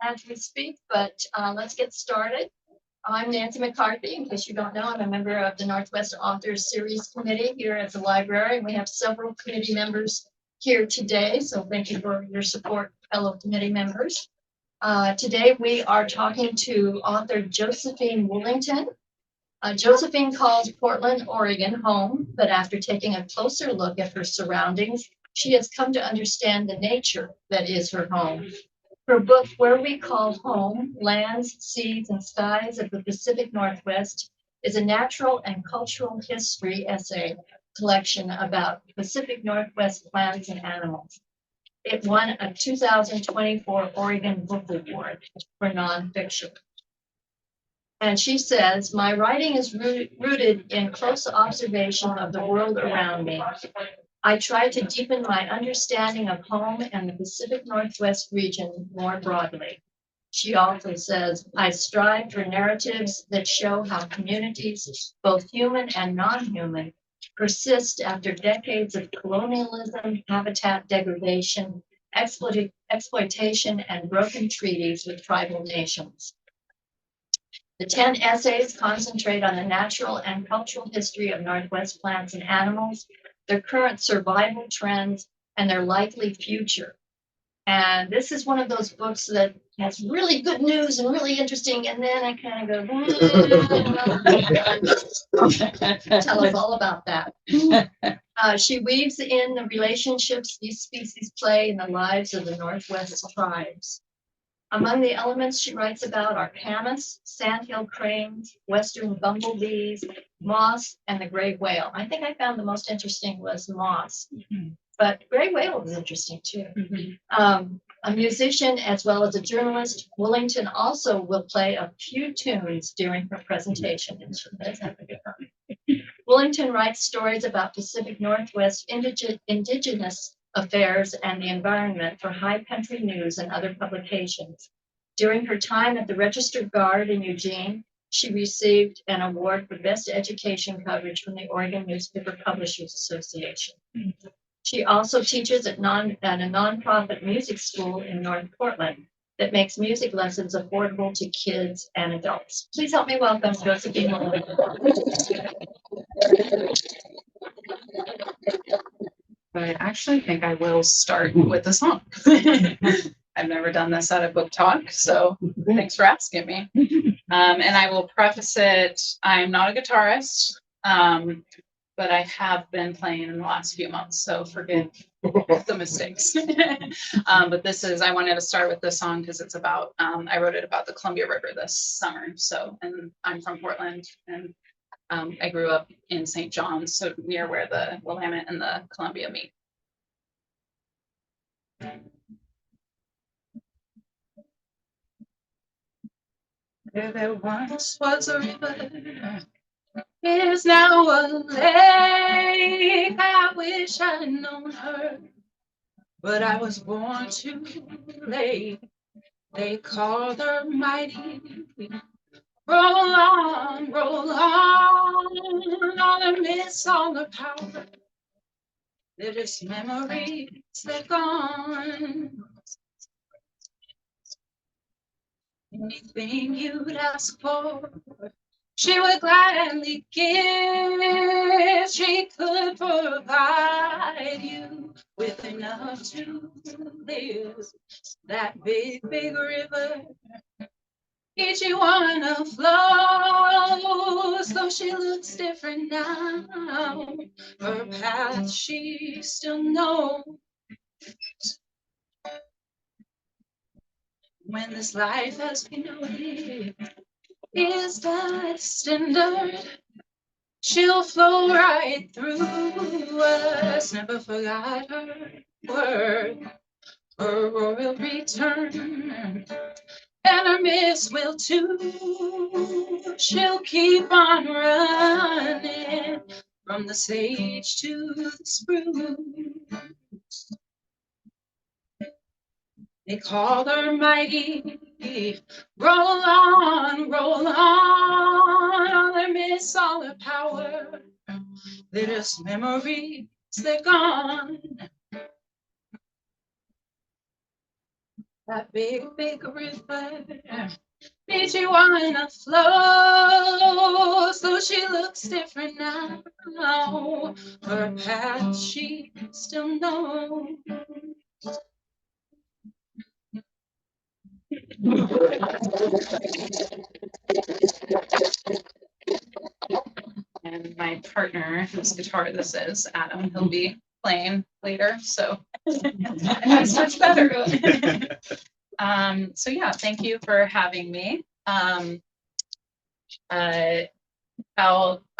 as we speak, but let's get started. I'm Nancy McCarthy. In case you don't know, I'm a member of the Northwest Authors Series Committee here at the library. We have several committee members here today, so thank you for your support, fellow committee members. Today we are talking to author Josephine Woolington. Josephine calls Portland, Oregon home, but after taking a closer look at her surroundings, she has come to understand the nature that is her home. Her book, Where We Call Home, Lands, Seas, and Skies of the Pacific Northwest, is a natural and cultural history essay collection about Pacific Northwest plants and animals. It won a 2024 Oregon Book Award for nonfiction. And she says, my writing is rooted in close observation of the world around me. I try to deepen my understanding of home and the Pacific Northwest region more broadly. She also says, I strive for narratives that show how communities, both human and non-human, persist after decades of colonialism, habitat degradation, exploitation, and broken treaties with tribal nations. The 10 essays concentrate on the natural and cultural history of Northwest plants and animals, their current survival trends, and their likely future. And this is one of those books that has really good news and really interesting, and then I kind of go, tell us all about that. She weaves in the relationships these species play in the lives of the Northwest tribes. Among the elements she writes about are camas, sandhill cranes, western bumblebees, moss, and the gray whale. I think I found the most interesting was moss, but gray whale was interesting too. A musician as well as a journalist, Woolington also will play a few tunes during her presentation, and she does have a good time. Woolington writes stories about Pacific Northwest indigenous affairs and the environment for High Country News and other publications. During her time at the Registered Guard in Eugene, she received an award for best education coverage from the Oregon Newspaper Publishers Association. She also teaches at a nonprofit music school in North Portland that makes music lessons affordable to kids and adults. Please help me welcome Josephine Woolington. I actually think I will start with a song. I've never done this at a book talk, so thanks for asking me. And I will preface it, I'm not a guitarist, but I have been playing in the last few months, so forgive the mistakes. But I wanted to start with this song because it's about, I wrote it about the Columbia River this summer. So, and I'm from Portland, and I grew up in St. John's, so near where the Willamette and the Columbia meet. There once was a river, is now a lake. I wish I'd known her, but I was born too late. They called her mighty. Roll on, all her myths, all her power. They're just memories, they're gone. Anything you'd ask for, she would gladly give. She could provide you with enough to live. That big, big river, each one of flows, though she looks different now, her path she still knows. When this life as we know it is destined, she'll flow right through us. Never forgot her word, her royal return. And her miss will too. She'll keep on running from the sage to the spruce. They call her mighty. Roll on, all her miss, all her power. They're just memories, they're gone. That big river made you wanna flow. So she looks different now. Perhaps she still knows. And my partner, whose guitar this is, Adam, he'll be playing later. So that's much better. So yeah, thank you for having me. I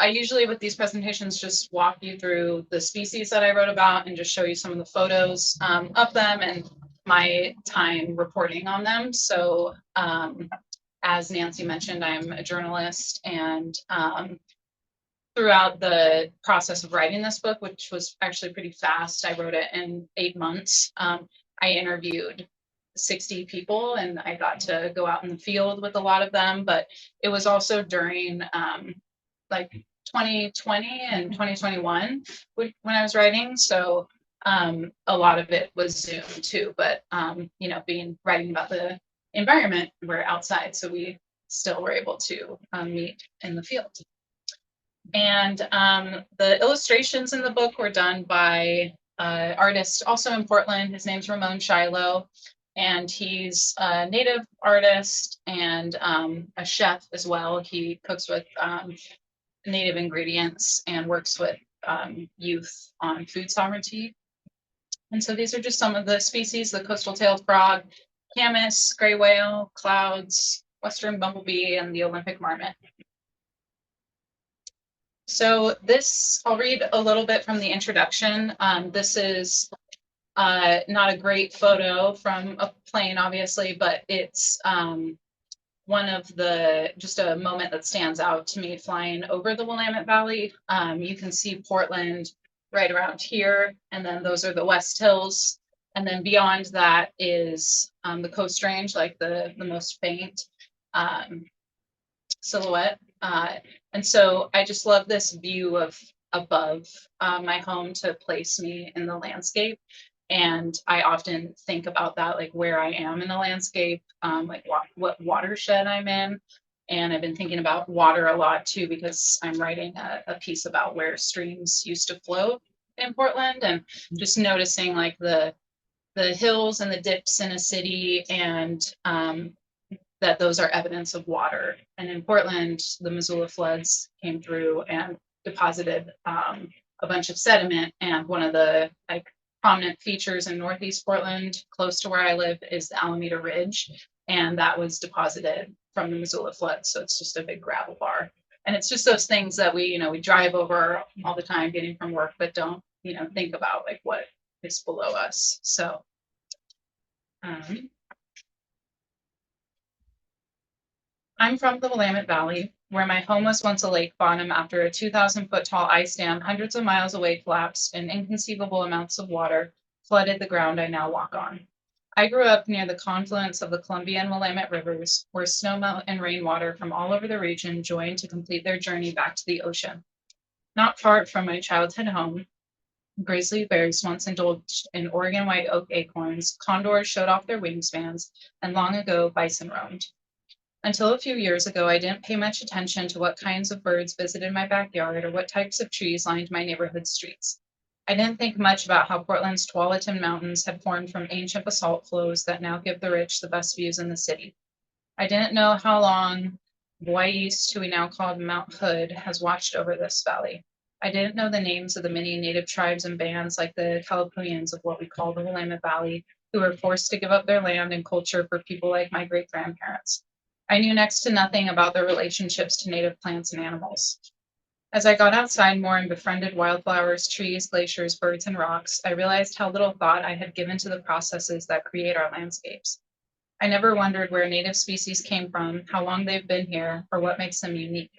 usually with these presentations just walk you through the species that I wrote about and just show you some of the photos of them and my time reporting on them. So as Nancy mentioned, I'm a journalist, and throughout the process of writing this book, which was actually pretty fast, I wrote it in 8 months. I interviewed 60 people and I got to go out in the field with a lot of them, but it was also during like 2020 and 2021 when I was writing. So a lot of it was Zoom too, but you know, writing about the environment, we're outside, so we still were able to meet in the field. And the illustrations in the book were done by artist also in Portland. His name's Ramon Shiloh, and he's a native artist and a chef as well. He cooks with native ingredients and works with youth on food sovereignty. And so these are just some of the species: the coastal tailed frog, camas, gray whale, clouds, western bumblebee, and the Olympic marmot. So this, I'll read a little bit from the introduction. This is not a great photo from a plane, obviously, but it's one of just a moment that stands out to me flying over the Willamette Valley. You can see Portland right around here, and then those are the West Hills. And then beyond that is the Coast Range, like the most faint silhouette. And so I just love this view of above my home to place me in the landscape. And I often think about that, like where I am in the landscape, like what watershed I'm in. And I've been thinking about water a lot too, because I'm writing a piece about where streams used to flow in Portland, and just noticing like the hills and the dips in a city, and that those are evidence of water. And in Portland, the Missoula floods came through and deposited a bunch of sediment. And one of the like prominent features in Northeast Portland, close to where I live, is the Alameda Ridge. And that was deposited from the Missoula flood. So it's just a big gravel bar. And it's just those things that we drive over all the time getting from work, but don't, think about like what is below us. So I'm from the Willamette Valley, where my home was once a lake bottom after a 2,000-foot tall ice dam hundreds of miles away collapsed, and inconceivable amounts of water flooded the ground I now walk on. I grew up near the confluence of the Columbia and Willamette rivers, where snowmelt and rainwater from all over the region joined to complete their journey back to the ocean. Not far from my childhood home, grizzly bears once indulged in Oregon white oak acorns, condors showed off their wingspans, and long ago bison roamed. Until a few years ago, I didn't pay much attention to what kinds of birds visited my backyard or what types of trees lined my neighborhood streets. I didn't think much about how Portland's Tualatin Mountains had formed from ancient basalt flows that now give the rich the best views in the city. I didn't know how long East, who we now call Mount Hood, has watched over this valley. I didn't know the names of the many native tribes and bands like the Calapooians of what we call the Willamette Valley, who were forced to give up their land and culture for people like my great-grandparents. I knew next to nothing about their relationships to native plants and animals. As I got outside more and befriended wildflowers, trees, glaciers, birds, and rocks, I realized how little thought I had given to the processes that create our landscapes. I never wondered where native species came from, how long they've been here, or what makes them unique.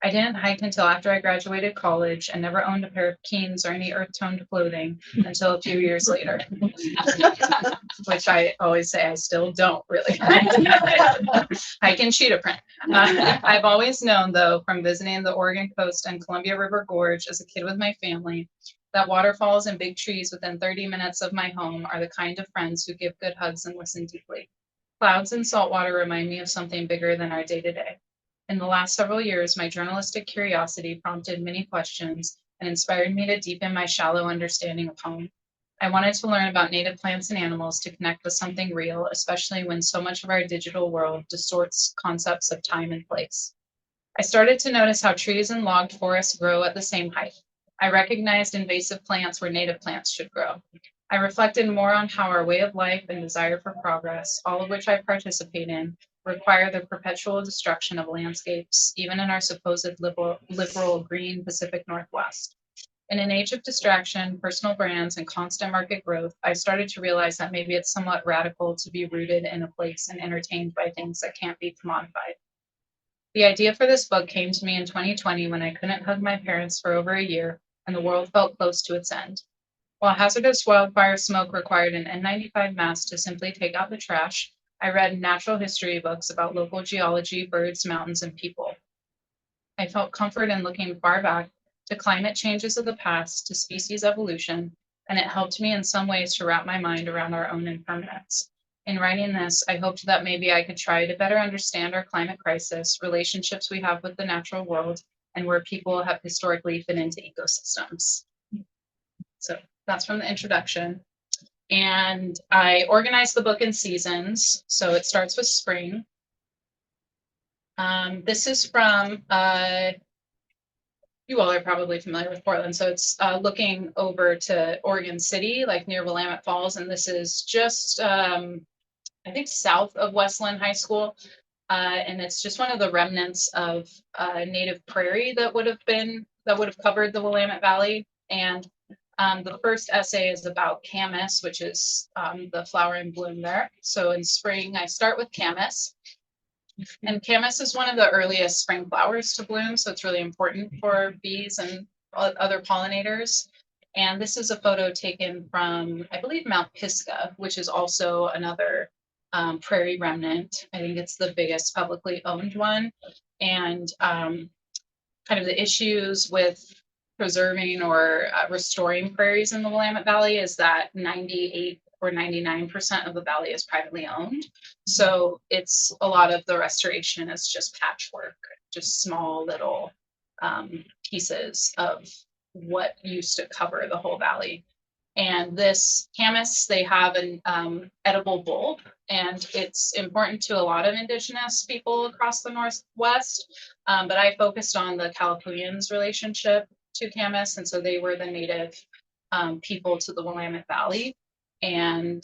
I didn't hike until after I graduated college and never owned a pair of Keens or any earth-toned clothing until a few years later, which I always say I still don't really hike in cheetah print. I've always known, though, from visiting the Oregon coast and Columbia River Gorge as a kid with my family, that waterfalls and big trees within 30 minutes of my home are the kind of friends who give good hugs and listen deeply. Clouds and saltwater remind me of something bigger than our day-to-day. In the last several years, my journalistic curiosity prompted many questions and inspired me to deepen my shallow understanding of home. I wanted to learn about native plants and animals to connect with something real, especially when so much of our digital world distorts concepts of time and place. I started to notice how trees and logged forests grow at the same height. I recognized invasive plants where native plants should grow. I reflected more on how our way of life and desire for progress, all of which I participate in, require the perpetual destruction of landscapes, even in our supposed liberal green Pacific Northwest. In an age of distraction, personal brands, and constant market growth, I started to realize that maybe it's somewhat radical to be rooted in a place and entertained by things that can't be commodified. The idea for this book came to me in 2020 when I couldn't hug my parents for over a year and the world felt close to its end. While hazardous wildfire smoke required an N95 mask to simply take out the trash, I read natural history books about local geology, birds, mountains, and people. I felt comfort in looking far back to climate changes of the past, to species evolution, and it helped me in some ways to wrap my mind around our own impermanence. In writing this, I hoped that maybe I could try to better understand our climate crisis, relationships we have with the natural world, and where people have historically fit into ecosystems. So that's from the introduction. And I organized the book in seasons. So it starts with spring. This is from you all are probably familiar with Portland, so it's looking over to Oregon City, like near Willamette Falls, and this is just, I think, south of Westland High School, and it's just one of the remnants of native prairie that would have covered the Willamette Valley. And the first essay is about camas, which is the flower in bloom there. So in spring, I start with camas. And camas is one of the earliest spring flowers to bloom, so it's really important for bees and other pollinators. And this is a photo taken from, I believe, Mount Pisgah, which is also another prairie remnant. I think it's the biggest publicly owned one. And kind of the issues with preserving or restoring prairies in the Willamette Valley is that 98 or 99% of the valley is privately owned. So it's a lot of the restoration is just patchwork, just small little pieces of what used to cover the whole valley. And this camas, they have an edible bulb, and it's important to a lot of indigenous people across the Northwest. But I focused on the Calapooians' relationship to camas, and so they were the native people to the Willamette Valley. And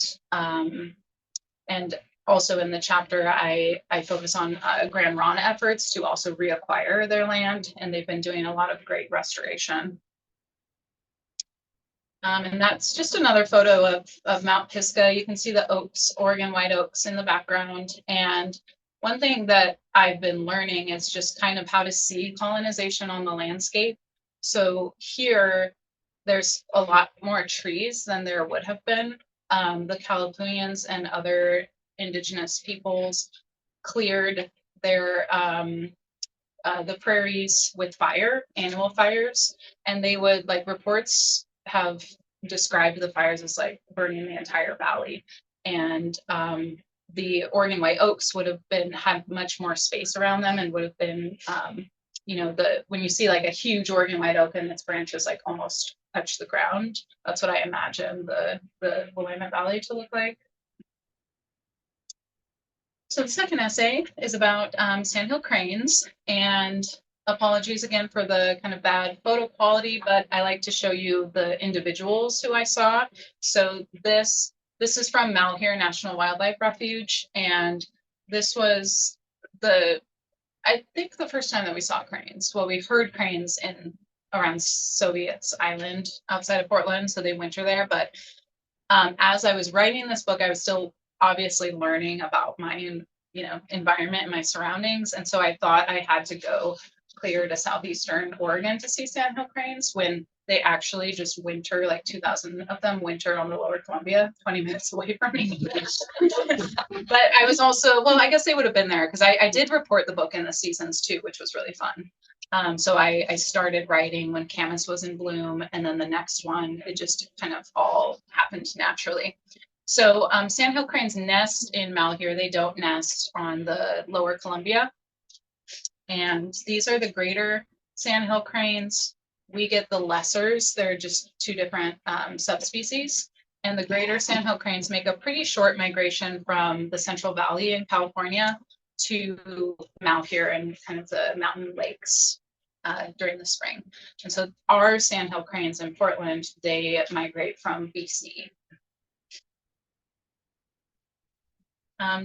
also in the chapter, I focus on Grand Rana efforts to also reacquire their land, and they've been doing a lot of great restoration. And that's just another photo of Mount Pisgah. You can see the oaks, Oregon white oaks in the background. And one thing that I've been learning is just kind of how to see colonization on the landscape. So here, there's a lot more trees than there would have been. The Calapooians and other indigenous peoples cleared their the prairies with fire, annual fires, and they would, like, reports have described the fires as like burning the entire valley. And the Oregon white oaks would have had much more space around them and would have been, you know, when you see like a huge Oregon white oak and its branches like almost touch the ground, that's what I imagine the Willamette Valley to look like. So the second essay is about sandhill cranes, and apologies again for the kind of bad photo quality, but I like to show you the individuals who I saw. So this is from Malheur National Wildlife Refuge, and this was I think the first time that we saw cranes. Well, we've heard cranes around Soviet's Island outside of Portland, so they winter there. But as I was writing this book, I was still obviously learning about my environment and my surroundings, and so I thought I had to go clear to southeastern Oregon to see sandhill cranes when they actually just winter, like 2,000 of them winter on the lower Columbia, 20 minutes away from me. But I was also, well, I guess they would have been there because I did report the book in the seasons too, which was really fun. So I started writing when camas was in bloom, and then the next one, it just kind of all happened naturally. So sandhill cranes nest in Malheur. They don't nest on the lower Columbia. And these are the greater sandhill cranes. We get the lessers. They're just two different subspecies. And the greater sandhill cranes make a pretty short migration from the Central Valley in California to Malheur and kind of the mountain lakes during the spring. And so our sandhill cranes in Portland, they migrate from BC.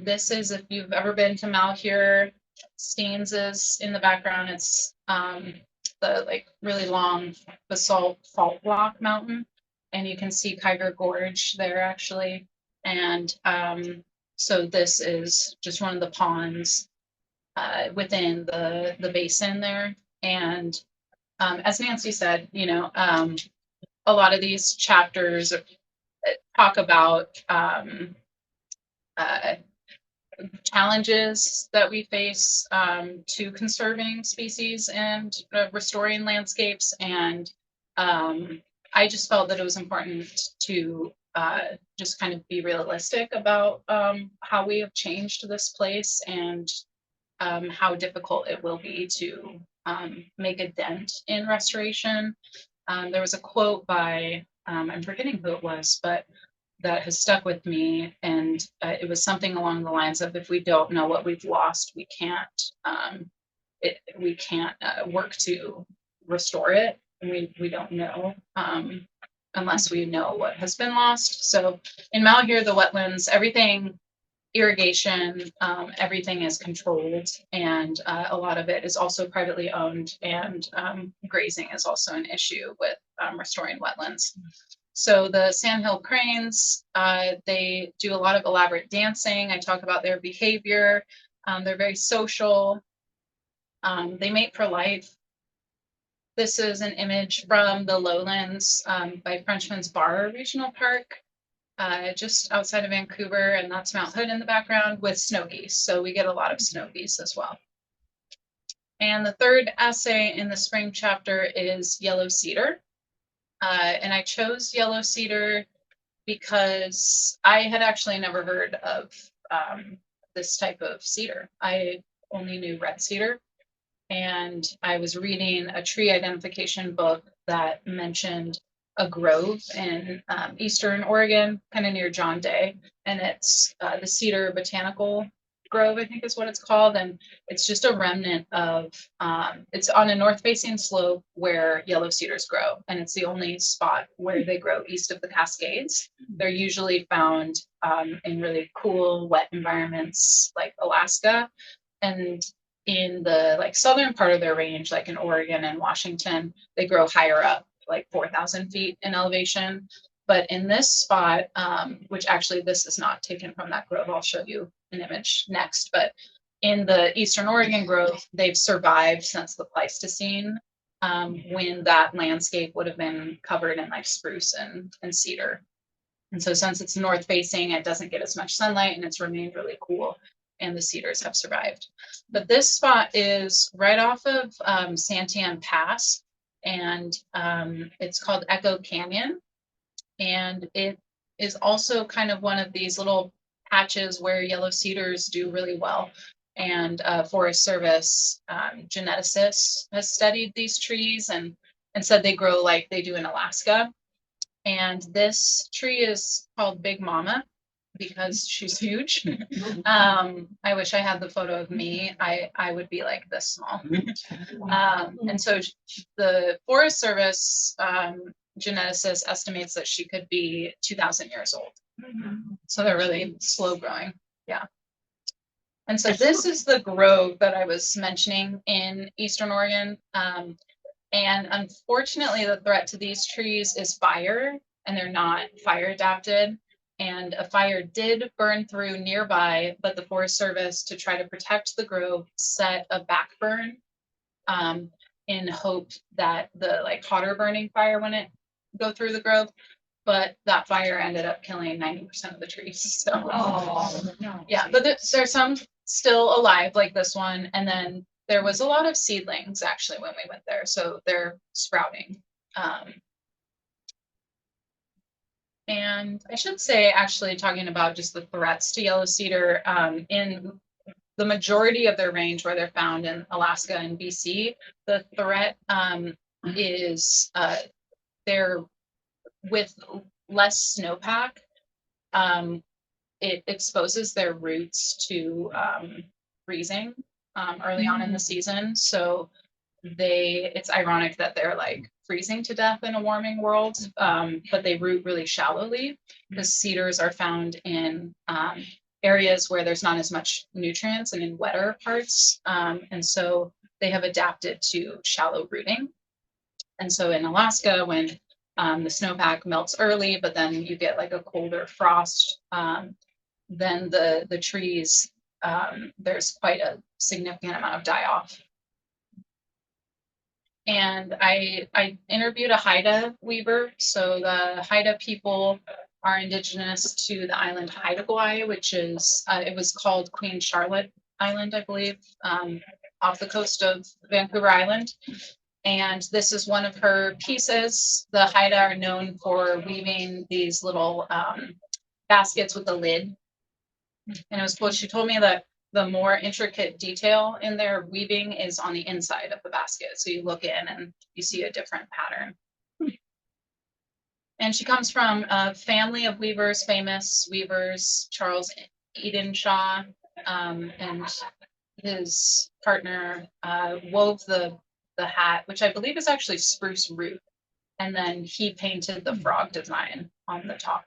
This is, if you've ever been to Malheur, Steens is in the background. It's the like really long basalt fault block mountain. And you can see Kyger Gorge there actually. And so this is just one of the ponds within the basin there. And as Nancy said, you know, a lot of these chapters talk about challenges that we face to conserving species and restoring landscapes. And I just felt that it was important to just kind of be realistic about how we have changed this place and how difficult it will be to make a dent in restoration. There was a quote by, I'm forgetting who it was, but that has stuck with me, and it was something along the lines of, if we don't know what we've lost, we can't work to restore it. And we don't know unless we know what has been lost. So in Malheur, the wetlands, everything, irrigation, everything is controlled, and a lot of it is also privately owned, and grazing is also an issue with restoring wetlands. So the sandhill cranes, they do a lot of elaborate dancing. I talk about their behavior. They're very social. They mate for life. This is an image from the lowlands by Frenchman's Bar Regional Park, just outside of Vancouver, and that's Mount Hood in the background with snow geese. So we get a lot of snow geese as well. And the third essay in the spring chapter is yellow cedar. And I chose yellow cedar because I had actually never heard of this type of cedar. I only knew red cedar. And I was reading a tree identification book that mentioned a grove in Eastern Oregon, kind of near John Day. And it's the Cedar Botanical Grove, I think is what it's called. And it's just a remnant of, it's on a north facing slope where yellow cedars grow. And it's the only spot where they grow east of the Cascades. They're usually found in really cool, wet environments like Alaska. And in the like southern part of their range, like in Oregon and Washington, they grow higher up, like 4,000 feet in elevation. But in this spot, which actually this is not taken from that grove, I'll show you an image next, but in the Eastern Oregon grove, they've survived since the Pleistocene, when that landscape would have been covered in like spruce and cedar. And so since it's north facing, it doesn't get as much sunlight and it's remained really cool, and the cedars have survived. But this spot is right off of Santiam Pass, and it's called Echo Canyon. And it is also kind of one of these little patches where yellow cedars do really well. And Forest Service geneticist has studied these trees and said they grow like they do in Alaska. And this tree is called Big Mama because she's huge. I wish I had the photo of me. I would be like this small. And so the Forest Service geneticist estimates that she could be 2,000 years old. So they're really slow growing. Yeah. And so this is the grove that I was mentioning in Eastern Oregon. And unfortunately, the threat to these trees is fire, and they're not fire adapted. And a fire did burn through nearby, but the Forest Service, to try to protect the grove, set a back burn in hope that the like hotter burning fire wouldn't go through the grove. But that fire ended up killing 90% of the trees. So yeah, but there's some still alive, like this one, and then there was a lot of seedlings actually when we went there, so they're sprouting. And I should say, actually, talking about just the threats to yellow cedar, in the majority of their range where they're found in Alaska and BC, the threat is they're with less snowpack. It exposes their roots to freezing early on in the season. So it's ironic that they're like freezing to death in a warming world, but they root really shallowly because cedars are found in areas where there's not as much nutrients and in wetter parts. And so they have adapted to shallow rooting. And so in Alaska, when the snowpack melts early, but then you get like a colder frost, then the trees, there's quite a significant amount of die-off. And I interviewed a Haida weaver. So the Haida people are indigenous to the island Haida Gwaii, which is, it was called Queen Charlotte Island, I believe, off the coast of Vancouver Island. And this is one of her pieces. The Haida are known for weaving these little baskets with a lid. And it was cool. She told me that the more intricate detail in their weaving is on the inside of the basket. So you look in and you see a different pattern. And she comes from a family of weavers, famous weavers, Charles Edenshaw, and his partner wove the hat, which I believe is actually spruce root. And then he painted the frog design on the top.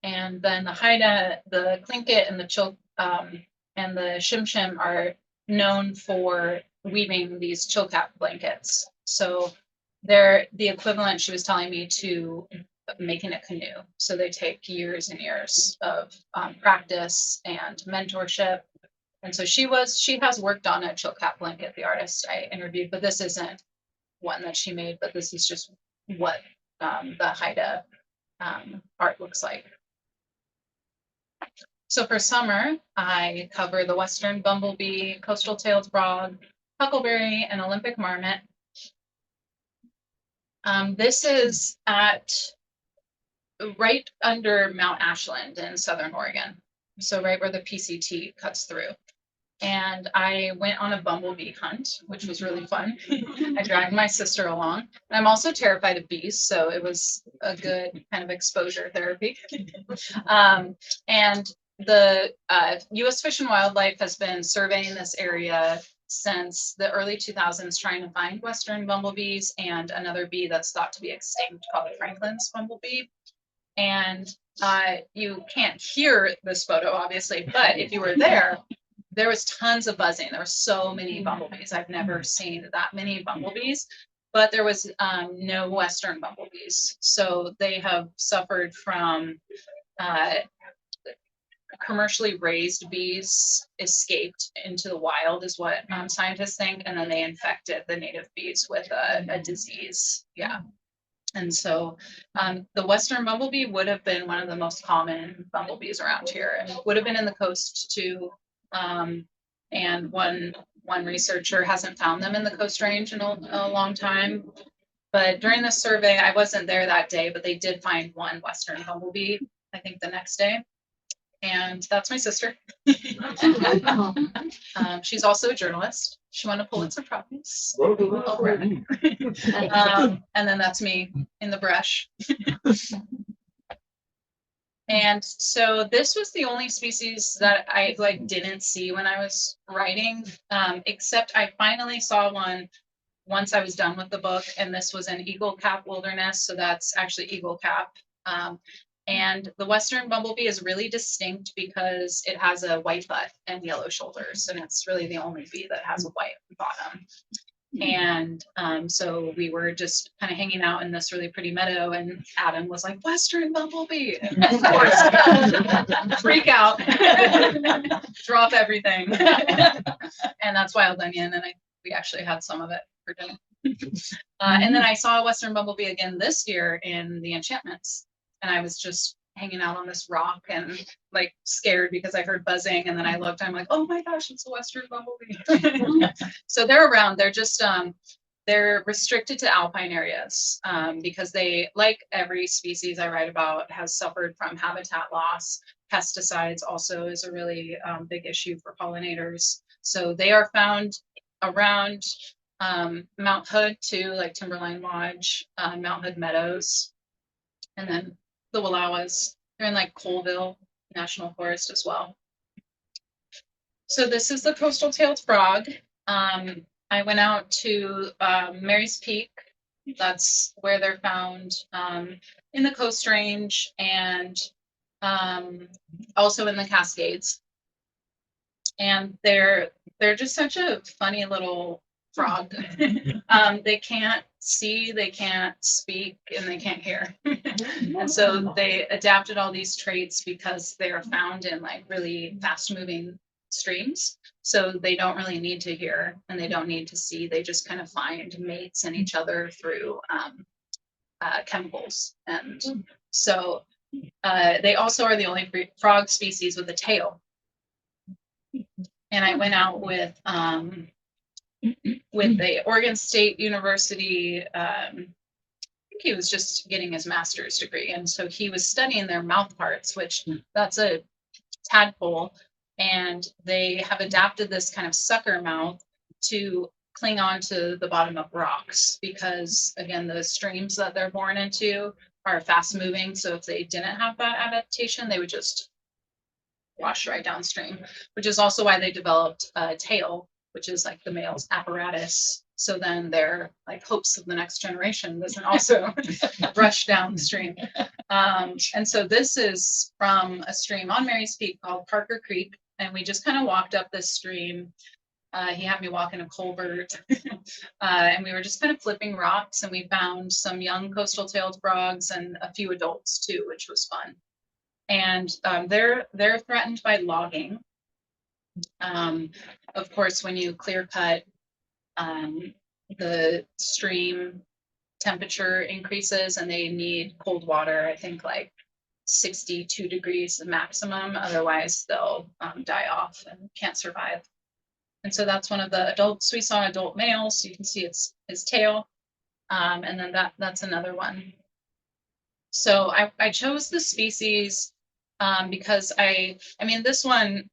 And then the Haida, the Tlingit, and the and the Shimshim are known for weaving these chilkat blankets. So they're the equivalent, she was telling me, to making a canoe. So they take years and years of practice and mentorship. And so she has worked on a chilkat blanket, the artist I interviewed, but this isn't one that she made, but this is just what the Haida art looks like. So for summer, I cover the western bumblebee, coastal tailed frog, huckleberry, and Olympic marmot. This is right under Mount Ashland in Southern Oregon. So right where the PCT cuts through. And I went on a bumblebee hunt, which was really fun. I dragged my sister along. I'm also terrified of bees, so it was a good kind of exposure therapy. And the U.S. Fish and Wildlife has been surveying this area since the early 2000s, trying to find western bumblebees and another bee that's thought to be extinct called Franklin's bumblebee. And you can't hear this photo, obviously, but if you were there was tons of buzzing. There were so many bumblebees. I've never seen that many bumblebees, but there was no western bumblebees. So they have suffered from commercially raised bees escaped into the wild is what scientists think. And then they infected the native bees with a disease. Yeah. And so the western bumblebee would have been one of the most common bumblebees around here, and would have been in the coast too. And one researcher hasn't found them in the Coast Range in a long time. But during the survey, I wasn't there that day, but they did find one western bumblebee, I think the next day. And that's my sister. She's also a journalist. She won a Pulitzer Prize. And then that's me in the brush. And so this was the only species that I didn't see when I was writing, except I finally saw one once I was done with the book, and this was an eagle cap wilderness. So that's actually eagle cap. And the western bumblebee is really distinct because it has a white butt and yellow shoulders, and it's really the only bee that has a white bottom. And so we were just kind of hanging out in this really pretty meadow, and Adam was like, "Western bumblebee," and of course, freak out, drop everything, and that's wild onion. And we actually had some of it for dinner. And then I saw a western bumblebee again this year in the Enchantments, and I was just hanging out on this rock and like scared because I heard buzzing, and then I looked, I'm like, oh my gosh, it's a Western bumblebee. So they're around. They're just they're restricted to alpine areas because they, like every species I write about, has suffered from habitat loss. Pesticides also is a really big issue for pollinators. So they are found around Mount Hood too, like Timberline Lodge, Mount Hood Meadows, and then the Wallowas. They're in like Colville National Forest as well. So this is the coastal tailed frog. I went out to Mary's Peak. That's where they're found in the Coast Range and also in the Cascades. And they're just such a funny little frog. They can't see, they can't speak, and they can't hear. And so they adapted all these traits because they are found in like really fast moving streams. So they don't really need to hear and they don't need to see. They just kind of find mates in each other through chemicals. And so they also are the only frog species with a tail. And I went out with the Oregon State University. I think he was just getting his master's degree, and so he was studying their mouth parts, which that's a tadpole, and they have adapted this kind of sucker mouth to cling on to the bottom of rocks because, again, the streams that they're born into are fast moving. So if they didn't have that adaptation, they would just wash right downstream, which is also why they developed a tail, which is like the male's apparatus. So then their like hopes of the next generation doesn't also rush downstream. And so this is from a stream on Mary's Peak called Parker Creek. And we just kind of walked up this stream. He had me walk in a culvert and we were just kind of flipping rocks, and we found some young coastal tailed frogs and a few adults too, which was fun. And they're threatened by logging. Of course, when you clear cut, the stream temperature increases and they need cold water, I think like 62 degrees maximum. Otherwise, they'll die off and can't survive. And so that's one of the adults. We saw adult males. So you can see his tail. And then that's another one. So I chose the species because I mean, this one,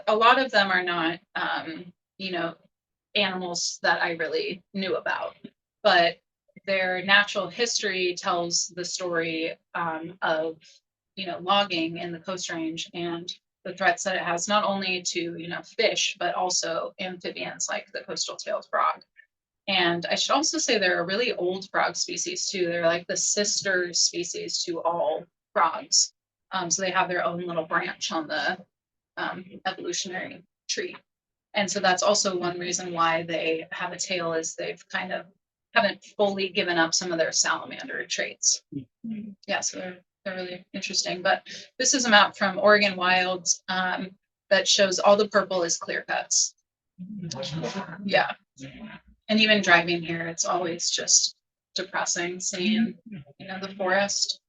a lot of them are not, animals that I really knew about, but their natural history tells the story of, logging in the Coast Range and the threats that it has not only to, fish, but also amphibians like the coastal tailed frog. And I should also say they're a really old frog species too. They're like the sister species to all frogs. So they have their own little branch on the evolutionary tree. And so that's also one reason why they have a tail, is they've kind of haven't fully given up some of their salamander traits. Yeah, so they're really interesting. But this is a map from Oregon Wilds that shows all the purple is clear cuts. Yeah. And even driving here, it's always just depressing seeing, the forest.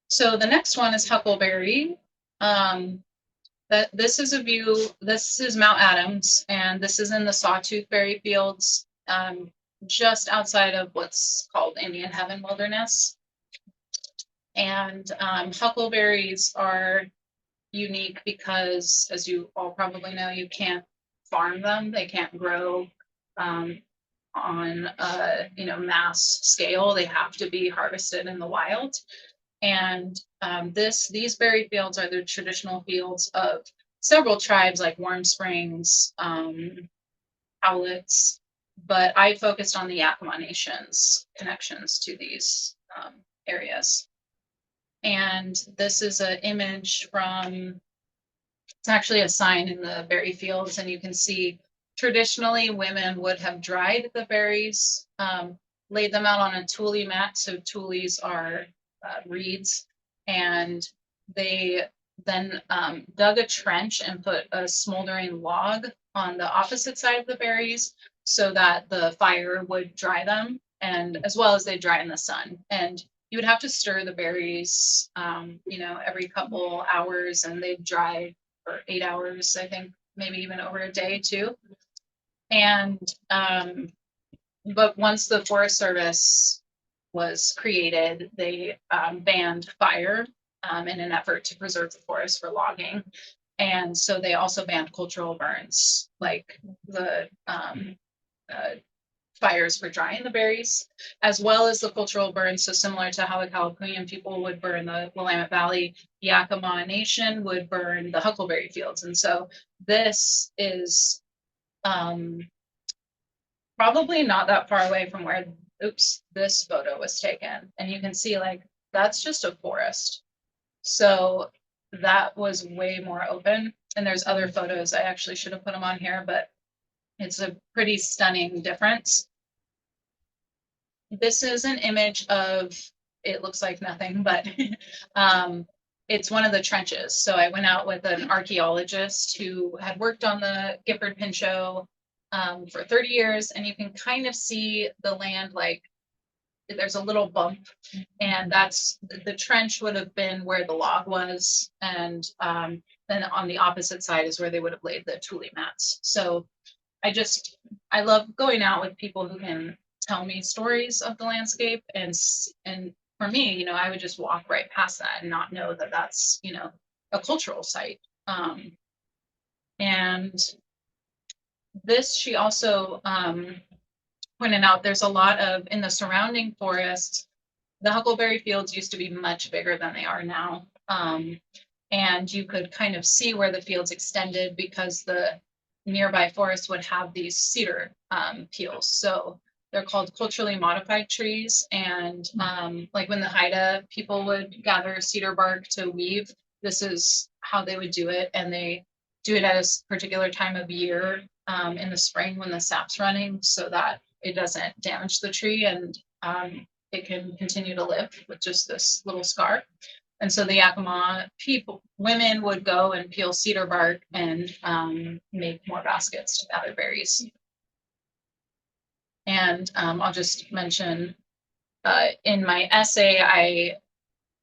So the next one is Huckleberry. This is a view, this is Mount Adams, and this is in the Sawtooth Berry Fields, just outside of what's called Indian Heaven Wilderness. And huckleberries are unique because, as you all probably know, you can't farm them. They can't grow on a mass scale. They have to be harvested in the wild. And these berry fields are the traditional fields of several tribes like Warm Springs, Owlets, but I focused on the Yakima Nation's connections to these areas. And this is an image from, it's actually a sign in the berry fields, and you can see traditionally women would have dried the berries, laid them out on a tule mat. So tules are reeds, and they then dug a trench and put a smoldering log on the opposite side of the berries so that the fire would dry them, and as well as they dry in the sun. And you would have to stir the berries, every couple hours, and they'd dry for 8 hours, I think, maybe even over a day too. And but once the Forest Service was created, they banned fire in an effort to preserve the forest for logging. And so they also banned cultural burns, like the fires for drying the berries, as well as the cultural burns. So similar to how the Californian people would burn the Willamette Valley, the Yakima Nation would burn the huckleberry fields. And so this is probably not that far away from where, this photo was taken. And you can see like, that's just a forest. So that was way more open. And there's other photos. I actually should have put them on here, but it's a pretty stunning difference. This is an image of, it looks like nothing, but it's one of the trenches. So I went out with an archaeologist who had worked on the Gifford Pinchot for 30 years, and you can kind of see the land, like there's a little bump, and that's the trench would have been where the log was, and then on the opposite side is where they would have laid the tule mats. So I love going out with people who can tell me stories of the landscape, and for me, I would just walk right past that and not know that that's a cultural site. And this, she also pointed out, there's a lot of, in the surrounding forests, the huckleberry fields used to be much bigger than they are now. And you could kind of see where the fields extended because the nearby forest would have these cedar peels. So they're called culturally modified trees. And like when the Haida people would gather cedar bark to weave, this is how they would do it. And they do it at a particular time of year in the spring when the sap's running, so that it doesn't damage the tree, and it can continue to live with just this little scar. And so the Yakima women would go and peel cedar bark and make more baskets to gather berries. And I'll just mention in my essay, I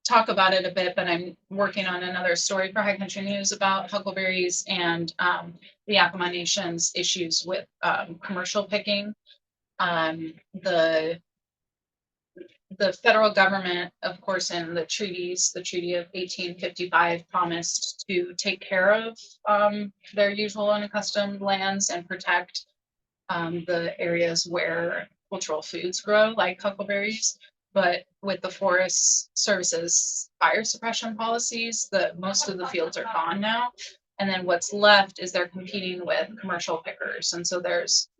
talk about it a bit, but I'm working on another story for High Country News about huckleberries and the Yakima Nation's issues with commercial picking. The federal government, of course, in the treaties, the Treaty of 1855 promised to take care of their usual and accustomed lands and protect the areas where cultural foods grow, like huckleberries. But with the Forest Service's fire suppression policies, most of the fields are gone now. And then what's left is they're competing with commercial pickers. And so there's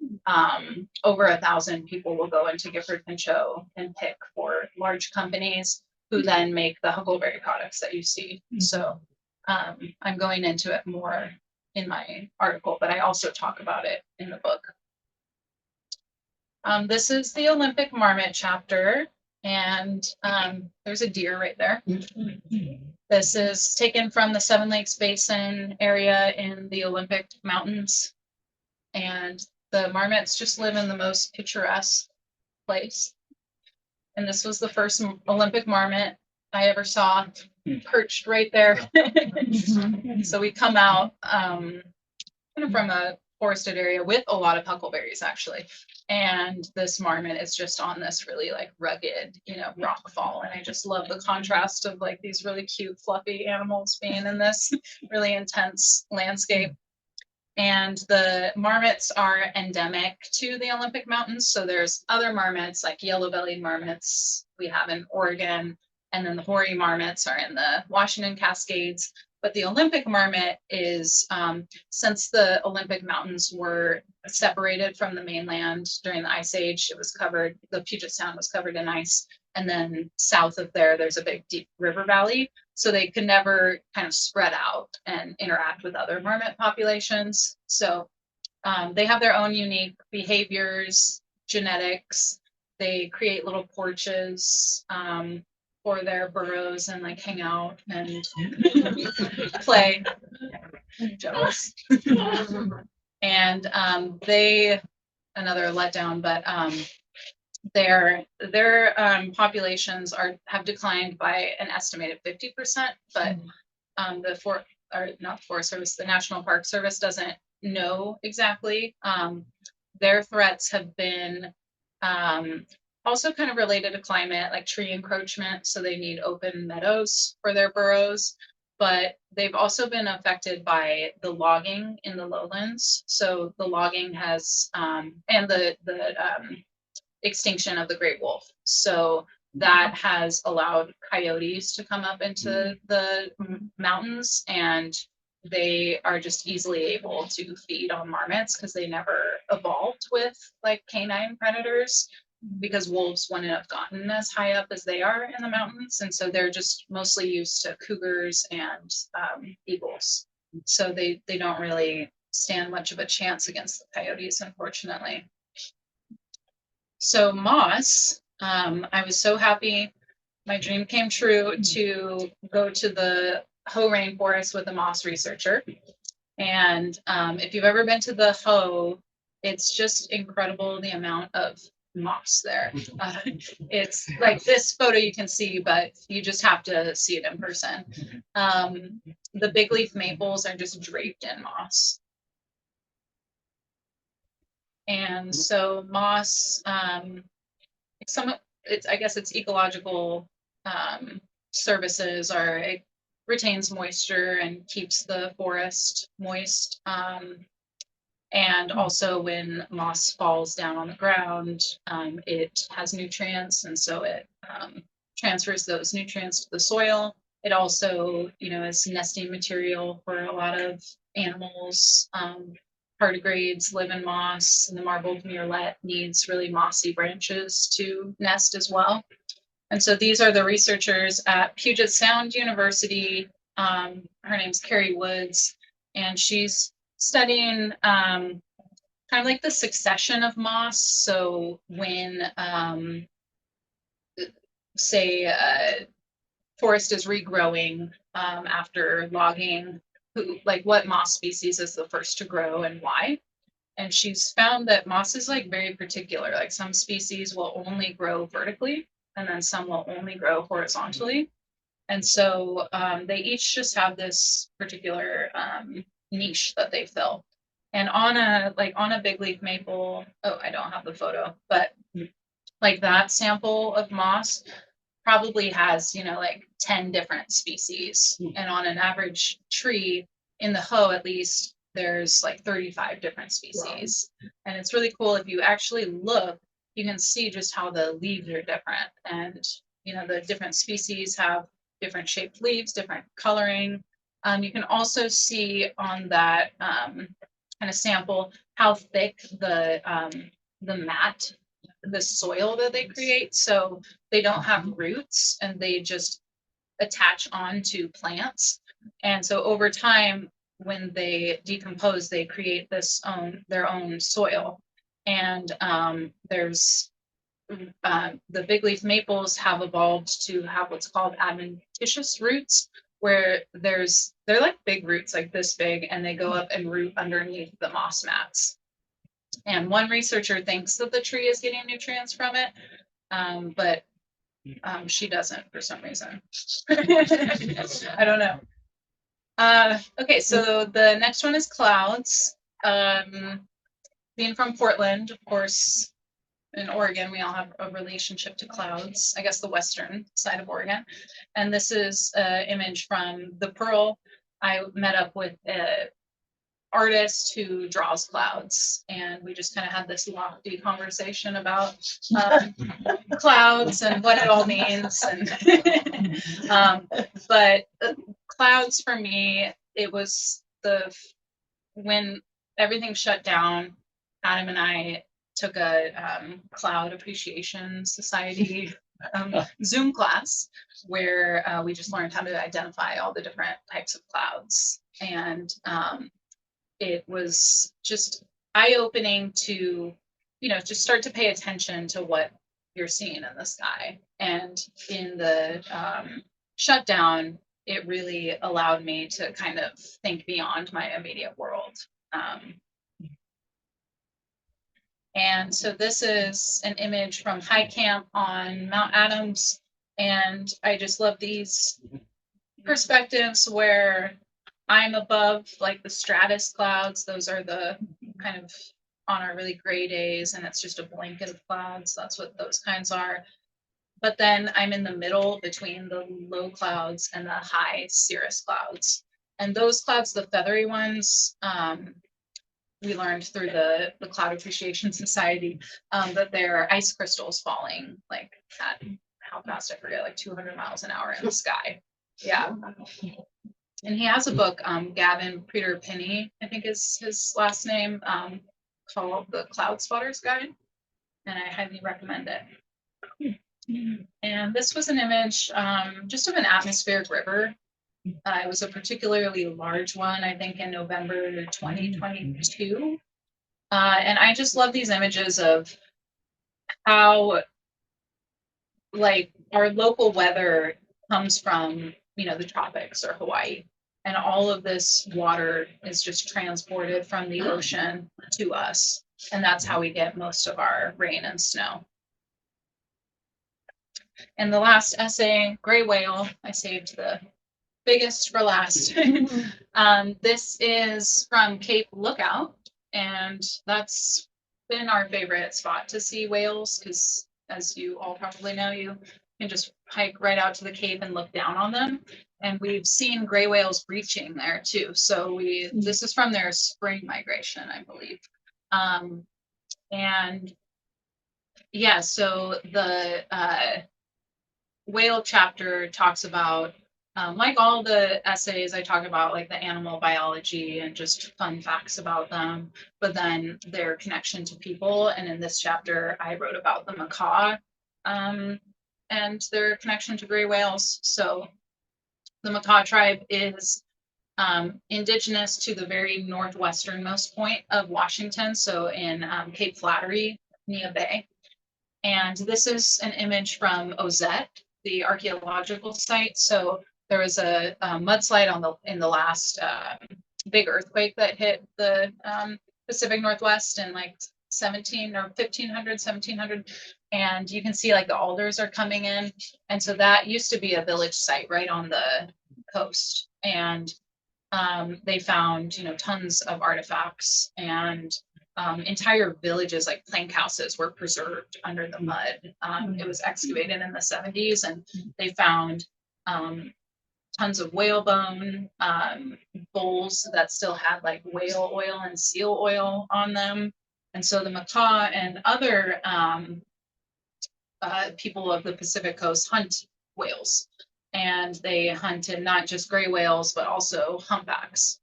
over 1,000 people will go into Gifford Pinchot and pick for large companies who then make the huckleberry products that you see. So I'm going into it more in my article, but I also talk about it in the book. This is the Olympic Marmot chapter, and there's a deer right there. This is taken from the Seven Lakes Basin area in the Olympic Mountains, and the marmots just live in the most picturesque place. And this was the first Olympic marmot I ever saw, perched right there. So we come out kind of from a forested area with a lot of huckleberries, actually. And this marmot is just on this really like rugged, rock fall. And I just love the contrast of like these really cute, fluffy animals being in this really intense landscape. And the marmots are endemic to the Olympic Mountains. So there's other marmots, like yellow-bellied marmots we have in Oregon. And then the hoary marmots are in the Washington Cascades. But the Olympic marmot is, since the Olympic Mountains were separated from the mainland during the Ice Age, the Puget Sound was covered in ice. And then south of there's a big deep river valley. So they could never kind of spread out and interact with other marmot populations. So they have their own unique behaviors, genetics. They create little porches for their burrows and like hang out and play. Jealous. And another letdown, but their populations have declined by an estimated 50%, but the National Park Service doesn't know exactly. Their threats have been also kind of related to climate, like tree encroachment, so they need open meadows for their burrows. But they've also been affected by the logging in the lowlands. So the logging has, and the extinction of the great wolf. So that has allowed coyotes to come up into the mountains, and they are just easily able to feed on marmots because they never evolved with like canine predators, because wolves wouldn't have gotten as high up as they are in the mountains. And so they're just mostly used to cougars and eagles. So they don't really stand much of a chance against the coyotes, unfortunately. So moss, I was so happy. My dream came true to go to the Hoh rainforest with a moss researcher. And if you've ever been to the Hoh, it's just incredible the amount of moss there. It's like this photo you can see, but you just have to see it in person. The big leaf maples are just draped in moss. And so moss, I guess its ecological services are, it retains moisture and keeps the forest moist. And also when moss falls down on the ground, it has nutrients, and so it transfers those nutrients to the soil. It also, is nesting material for a lot of animals. Tardigrades live in moss, and the marbled murrelet needs really mossy branches to nest as well. And so these are the researchers at Puget Sound University. Her name's Carrie Woods, and she's studying kind of like the succession of moss. So when, say, forest is regrowing after logging, what moss species is the first to grow and why. And she's found that moss is like very particular. Like some species will only grow vertically, and then some will only grow horizontally. And so they each just have this particular niche that they fill. And on a big leaf maple, oh, I don't have the photo, but like that sample of moss probably has, like 10 different species. And on an average tree in the Hoh, at least, there's like 35 different species. Wow. And it's really cool. If you actually look, you can see just how the leaves are different. And, the different species have different shaped leaves, different coloring. You can also see on that kind of sample how thick the mat, the soil that they create. So they don't have roots, and they just attach onto plants. And so over time, when they decompose, they create their own soil. And there's the big leaf maples have evolved to have what's called adventitious roots, where they're like big roots, like this big, and they go up and root underneath the moss mats. And one researcher thinks that the tree is getting nutrients from it, but she doesn't for some reason. I don't know. Okay, so the next one is clouds. Being from Portland, of course, in Oregon, we all have a relationship to clouds, I guess the western side of Oregon. And this is an image from the Pearl. I met up with an artist who draws clouds, and we just kind of had this lofty conversation about clouds and what it all means. And but clouds for me, it was when everything shut down, Adam and I took a cloud appreciation society Zoom class where we just learned how to identify all the different types of clouds. And it was just eye-opening to, just start to pay attention to what you're seeing in the sky. And in the shutdown, it really allowed me to kind of think beyond my immediate world. And so this is an image from High Camp on Mount Adams. And I just love these perspectives where I'm above like the stratus clouds. Those are the kind of on our really gray days, and it's just a blanket of clouds. That's what those kinds are. But then I'm in the middle between the low clouds and the high cirrus clouds. And those clouds, the feathery ones, we learned through the Cloud Appreciation Society that they're ice crystals falling like at how fast I forget, like 200 miles an hour in the sky. Yeah. And he has a book, Gavin Peter-Penny, I think is his last name, called The Cloud Spotter's Guide. And I highly recommend it. And this was an image just of an atmospheric river. It was a particularly large one, I think in November 2022. And I just love these images of how like our local weather comes from, the tropics or Hawaii. And all of this water is just transported from the ocean to us. And that's how we get most of our rain and snow. And the last essay, Gray Whale, I saved the biggest for last. This is from Cape Lookout, and that's been our favorite spot to see whales because, as you all probably know, you can just hike right out to the Cape and look down on them. And we've seen gray whales breaching there too. So this is from their spring migration, I believe. And yeah, so the whale chapter talks about, like all the essays, I talk about like the animal biology and just fun facts about them, but then their connection to people. And in this chapter, I wrote about the macaw and their connection to gray whales. So the macaw tribe is indigenous to the very northwesternmost point of Washington, so in Cape Flattery, Neah Bay. And this is an image from Ozette, the archaeological site. So there was a mudslide in the last big earthquake that hit the Pacific Northwest in like 1700. And you can see like the alders are coming in. And so that used to be a village site right on the coast. And they found, tons of artifacts and entire villages like plank houses were preserved under the mud. It was excavated in the 70s, and they found tons of whalebone, bowls that still had like whale oil and seal oil on them. And so the macaw and other people of the Pacific coast hunt whales. And they hunted not just gray whales, but also humpbacks.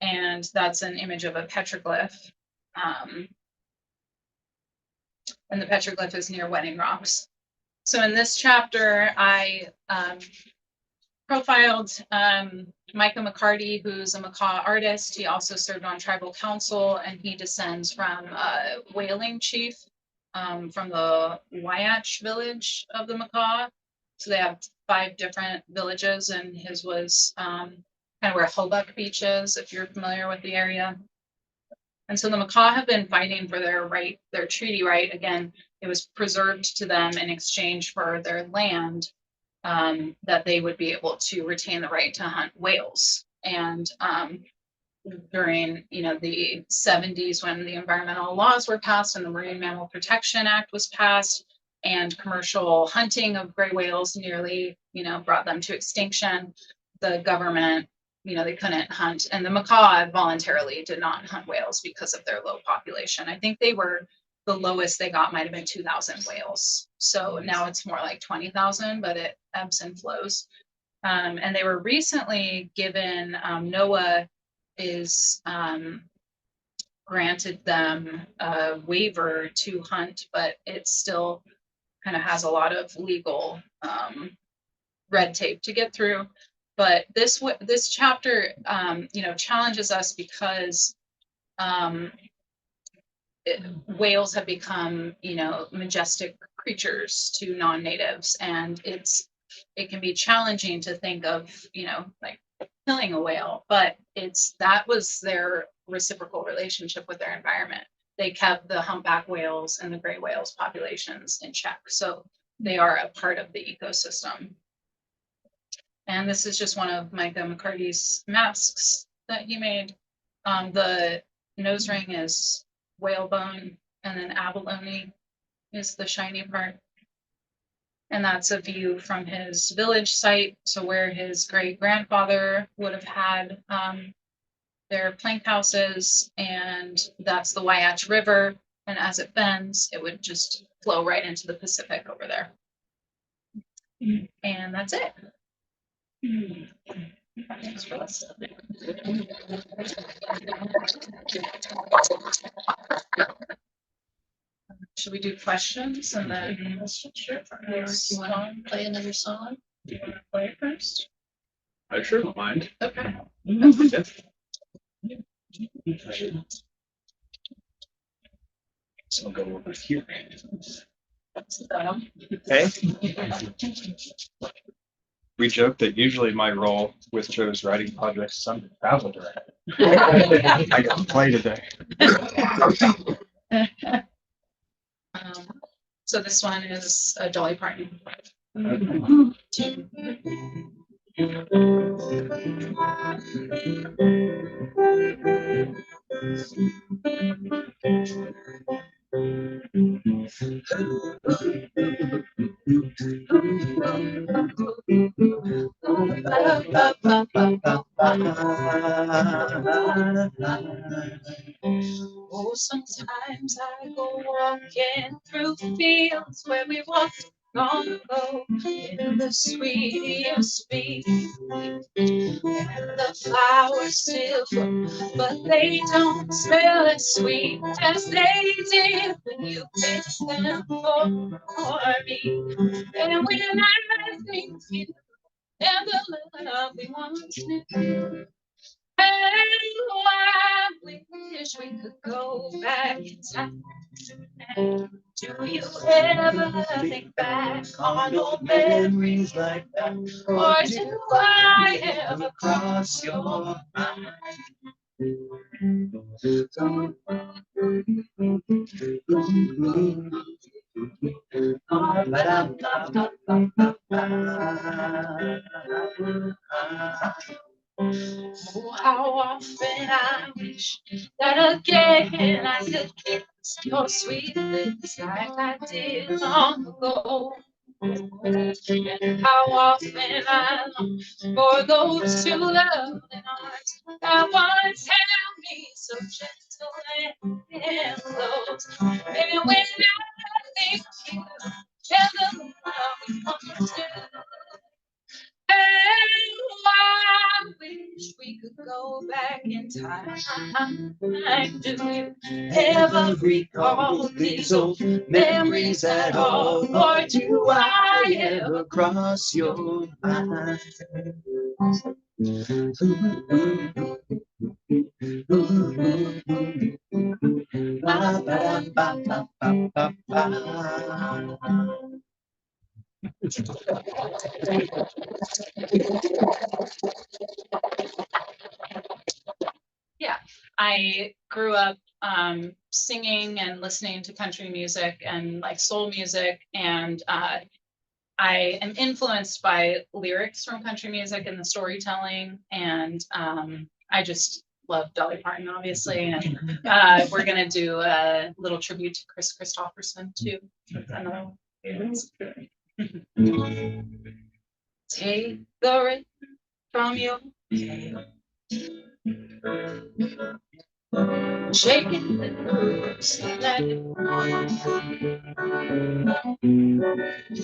And that's an image of a petroglyph. And the petroglyph is near Wedding Rocks. So in this chapter, I profiled Micah McCarty, who's a macaw artist. He also served on tribal council, and he descends from a whaling chief from the Wyatch village of the macaw. So they have 5 different villages, and his was kind of where Hobuck Beach is, if you're familiar with the area. And so the macaw have been fighting for their treaty right. Again, it was preserved to them in exchange for their land, that they would be able to retain the right to hunt whales. And during, the 70s, when the environmental laws were passed and the Marine Mammal Protection Act was passed, and commercial hunting of gray whales nearly, brought them to extinction, the government, they couldn't hunt. And the macaw voluntarily did not hunt whales because of their low population. I think the lowest they got might have been 2,000 whales. So now it's more like 20,000, but it ebbs and flows. And they were recently given, NOAA is granted them a waiver to hunt, but it still kind of has a lot of legal red tape to get through. But this chapter, challenges us because whales have become, majestic creatures to non-natives, and it can be challenging to think of, like killing a whale, but that was their reciprocal relationship with their environment. they kept the humpback whales and the gray whales populations in check. So they are a part of the ecosystem. And this is just one of Micah McCarty's masks that he made. The nose ring is whalebone, and then abalone is the shiny part. And that's a view from his village site, so where his great grandfather would have had their plank houses, and that's the Wyatch River. And as it bends, it would just flow right into the Pacific over there. And that's it. Thanks for listening. Should we do questions and then? Sure. Or you want to play another song? Do you want to play it first? I sure don't mind. Okay. So I'll go over here. So, Okay. We joke that usually my role with Joe's writing projects is I'm the travel director. I got to play today. so this one is a Dolly Parton. Oh, sometimes I go walking through fields where we walked long ago in the sweetest spring. And the flowers still bloom, but they don't smell as sweet as they did when you picked them for me. And when I think you and the love we once knew. Oh, I wish we could go back in time. Do you ever think back on old memories like that? Or do I ever cross your mind? Oh, how often I wish that again I could kiss your sweet lips like I did long ago. And how often I long for those two loving arms that once held me so gentle and close. And when I think of you and the love we once knew. I wish we could go back in time. Do you ever recall these old memories at all? Or do I ever cross your mind? Yeah, I grew up singing and listening to country music and like soul music, and I am influenced by lyrics from country music and the storytelling, and I just love Dolly Parton, obviously, and we're gonna do a little tribute to Chris Christopherson too. Another one. Take the ring from your tail, shaking the loose, let it run.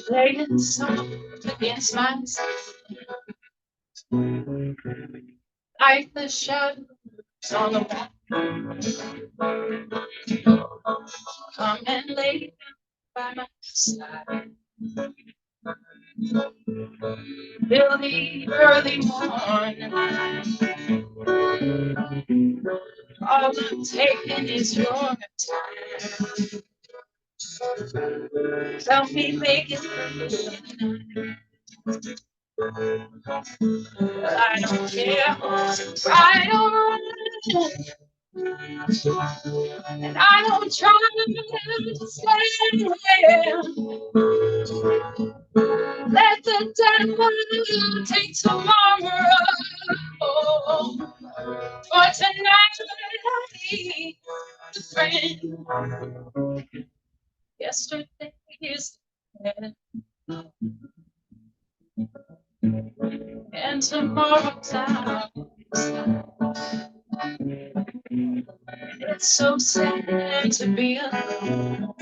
Playing soft against my skin, like the shadows on the wall. Come and lay by my side till the early morning light. All I'm taking is your time. Help me make it through. I don't care who's right or wrong. And I don't try to stand here. Let the devil take tomorrow. For tonight I need a friend. Yesterday is dead. And tomorrow's out. It's so sad to be alone.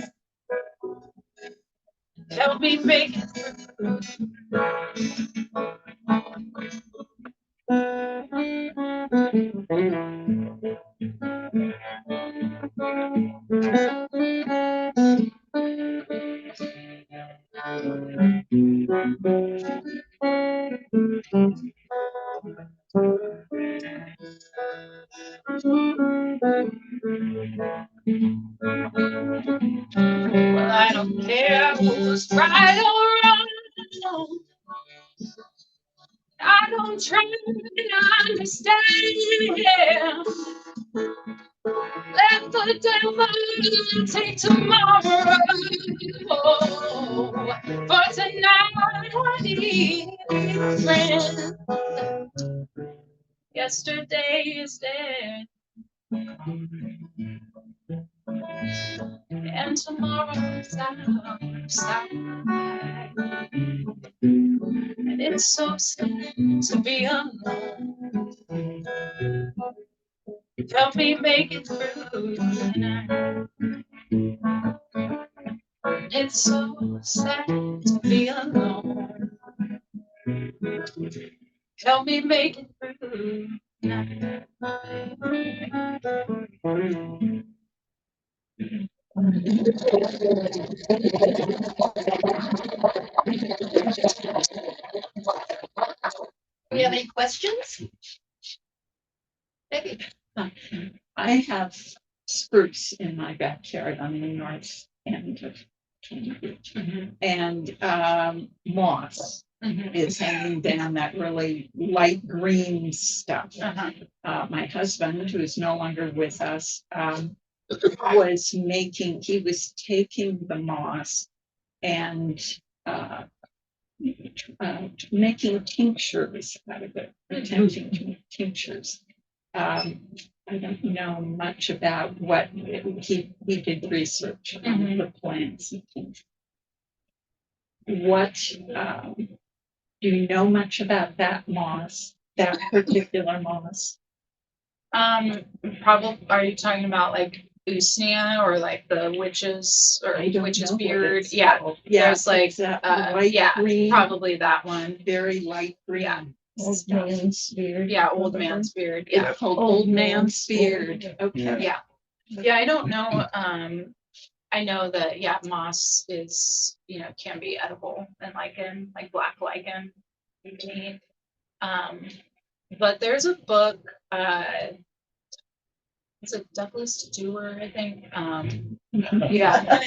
Help me make it through. Well, I don't care who's right or wrong. I don't try to understand. Yeah. Let the devil take tomorrow. For tonight I need a friend. Yesterday is dead. And tomorrow's outside. And it's so sad to be alone. Help me make it through tonight. It's so sad to be alone. Help me make it through tonight. Do you have any questions? Maybe. I have spruce in my backyard on the north end of Cambridge. And moss is hanging down, that really light green stuff. My husband, who is no longer with us, he was taking the moss and making tinctures out of it, attempting to make tinctures. I don't know much about what he did research on the plants and things. What do you know much about that moss, that particular moss? Probably, are you talking about like Usnea or like the witches or I don't witch's know what beard? it's Yeah, called. there's like it's that light yeah, green, probably that one. very light green. Yeah. Old man's beard. Yeah, old man's beard. Yeah. It's called old man's beard. Okay. Yeah. Yeah, I don't know. I know that moss is, can be edible and lichen, like black lichen. You can eat. But there's a book, it's a Douglas Dewar, I think. Yeah.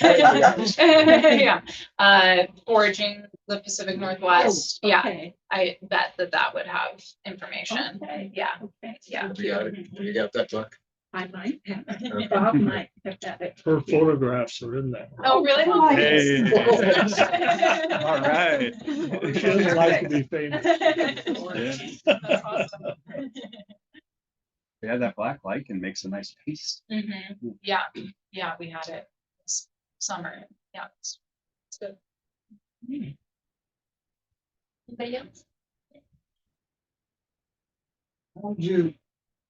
Yeah. Foraging the Pacific Northwest. Oh, Yeah. okay. I bet that would have information. Okay. Yeah. Okay. Yeah. You got that book? I might have it. Bob might have that. Her photographs are in there. Oh, really? Hey. All right. She doesn't like to be famous. That's awesome. Yeah, that black lichen makes a nice paste. Yeah, yeah, we had it this summer. Yeah, it's good. Anybody else? How did you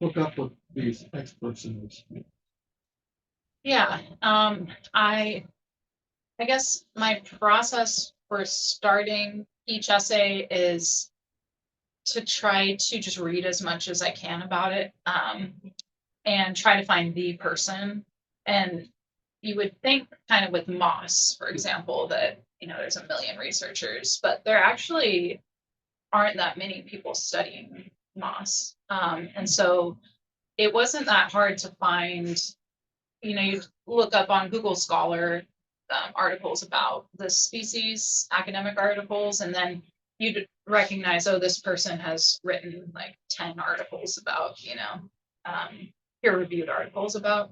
hook up with these experts in this? Yeah, I guess my process for starting each essay is to try to just read as much as I can about it, and try to find the person. And you would think kind of with moss, for example, that, there's a million researchers, but there actually aren't that many people studying moss. And so it wasn't that hard to find, you look up on Google Scholar articles about the species, academic articles, and then you'd recognize, oh, this person has written like 10 articles about, peer-reviewed articles about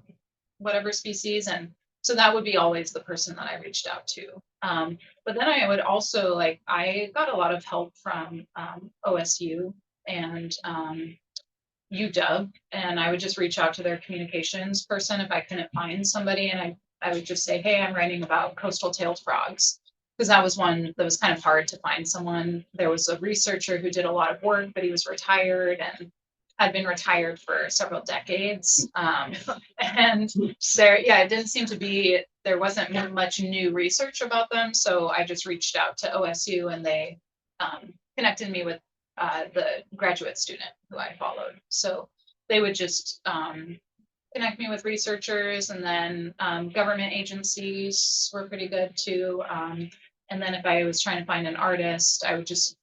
whatever species. And so that would be always the person that I reached out to. But then I would also like, I got a lot of help from OSU and UW, and I would just reach out to their communications person if I couldn't find somebody. And I would just say, hey, I'm writing about coastal tailed frogs. Because that was one that was kind of hard to find someone. There was a researcher who did a lot of work, but he was retired and had been retired for several decades. And there, yeah, it didn't seem to be, there wasn't much new research about them. So I just reached out to OSU and they connected me with the graduate student who I followed. So they would just connect me with researchers, and then government agencies were pretty good too. And then if I was trying to find an artist, I would just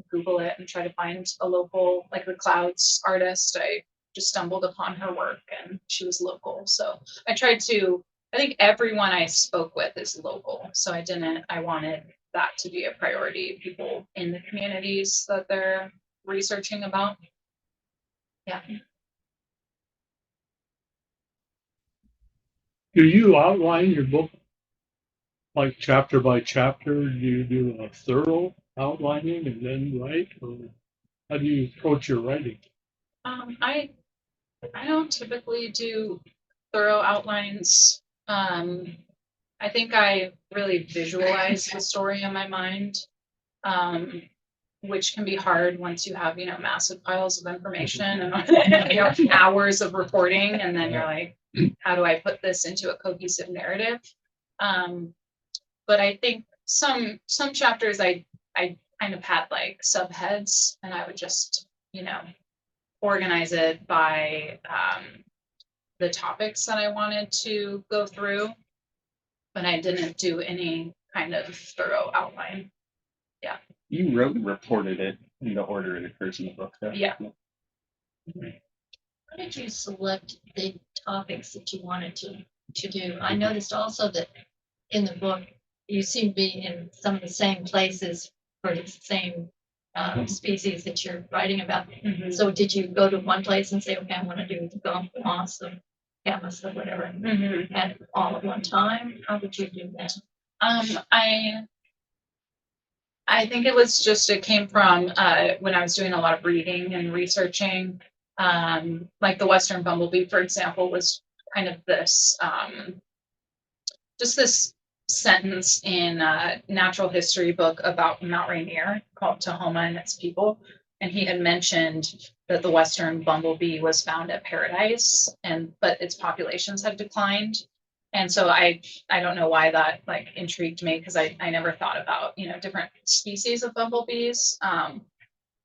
Google it and try to find a local, like the Clouds artist. I just stumbled upon her work and she was local. So I tried to, I think everyone I spoke with is local. So I wanted that to be a priority, people in the communities that they're researching about. Yeah. Do you outline your book like chapter by chapter? Do you do a thorough outlining and then write, or how do you approach your writing? I don't typically do thorough outlines. I think I really visualize the story in my mind, which can be hard once you have, massive piles of information and hours of reporting, and then you're like, how do I put this into a cohesive narrative? But I think some chapters I kind of had like subheads, and I would just, organize it by the topics that I wanted to go through, but I didn't do any kind of thorough outline. You wrote and reported it in the order it occurs in the book, though. Yeah. How did you select the topics that you wanted to do? I noticed also that in the book, you seem to be in some of the same places for the same species that you're writing about. Mhm. So did you go to one place and say, okay, I want to do the Gulf moss, the camas, or whatever, and all at one time? How did you do that? I think it came from when I was doing a lot of reading and researching. Like the Western bumblebee, for example, was kind of this, just this sentence in a natural history book about Mount Rainier called Tahoma and Its People. And he had mentioned that the Western bumblebee was found at Paradise, but its populations had declined. And so I don't know why that like intrigued me, because I never thought about, different species of bumblebees.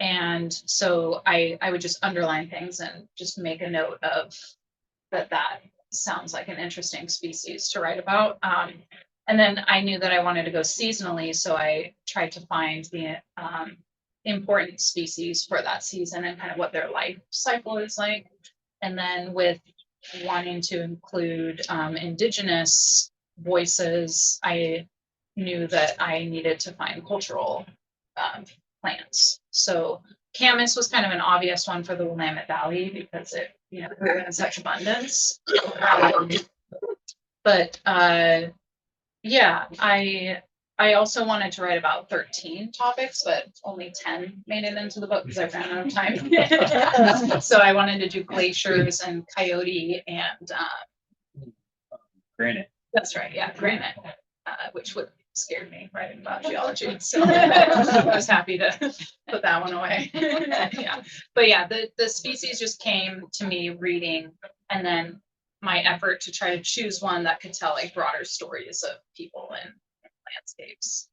And so I would just underline things and just make a note of that sounds like an interesting species to write about. And then I knew that I wanted to go seasonally, so I tried to find the important species for that season and kind of what their life cycle is like. And then with wanting to include indigenous voices, I knew that I needed to find cultural plants. So camas was kind of an obvious one for the Willamette Valley because it, grew in such abundance. But yeah, I also wanted to write about 13 topics, but only 10 made it into the book because I ran out of time. So I wanted to do glaciers and coyote and Granite. that's right, yeah, granite, which would scare me writing about geology. So I was happy to put that one away. Yeah, but yeah, the species just came to me reading, and then my effort to try to choose one that could tell like broader stories of people and landscapes.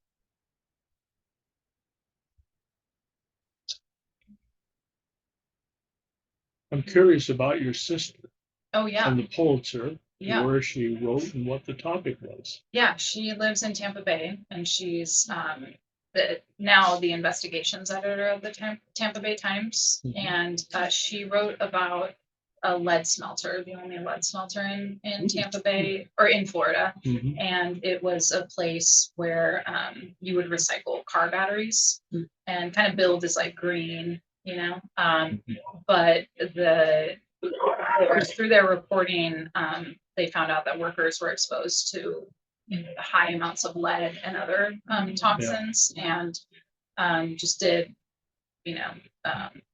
I'm curious about your sister Oh yeah, and the Pulitzer, yeah. where she wrote and what the topic was. Yeah, she lives in Tampa Bay, and she's now the investigations editor of the Tampa Bay Times. Mhm. And she wrote about a lead smelter, the only lead smelter in Tampa Bay or in Florida. Mhm. And it was a place where you would recycle car batteries and kind of build this like green, but through their reporting, they found out that workers were exposed to high amounts of lead and other toxins, and just did,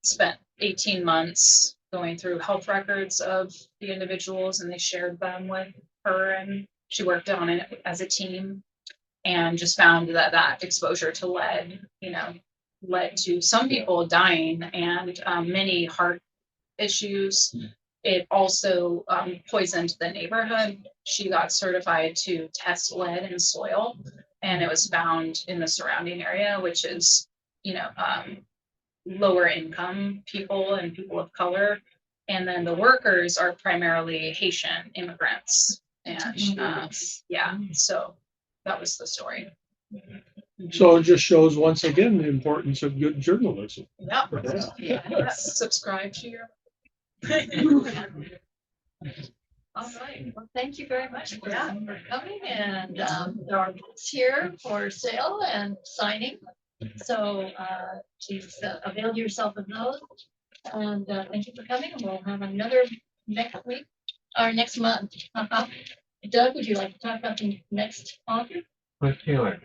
spent 18 months going through health records of the individuals, and they shared them with her, and she worked on it as a team, and just found that that exposure to lead, led to some people dying and many heart issues. It also poisoned the neighborhood. She got certified to test lead in soil, and it was found in the surrounding area, which is, lower income people and people of color. And then the workers are primarily Haitian immigrants. And so that was the story. So it just shows once again the importance of good journalism. Yep. Yeah. Yeah. Subscribe to your. All right, well, thank you very much for coming, and there are books here for sale and signing. So please avail yourself of those. And thank you for coming, and we'll have another next week, or next month. Doug, would you like to talk about the next author? Cliff Taylor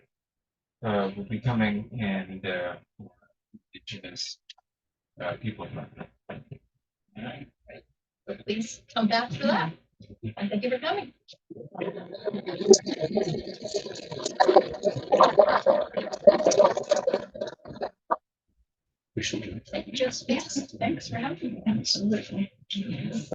will be coming, and indigenous people. So please come back for that. And thank you for coming. We should do it. Thank you, Josephine. Thanks for having me. Absolutely.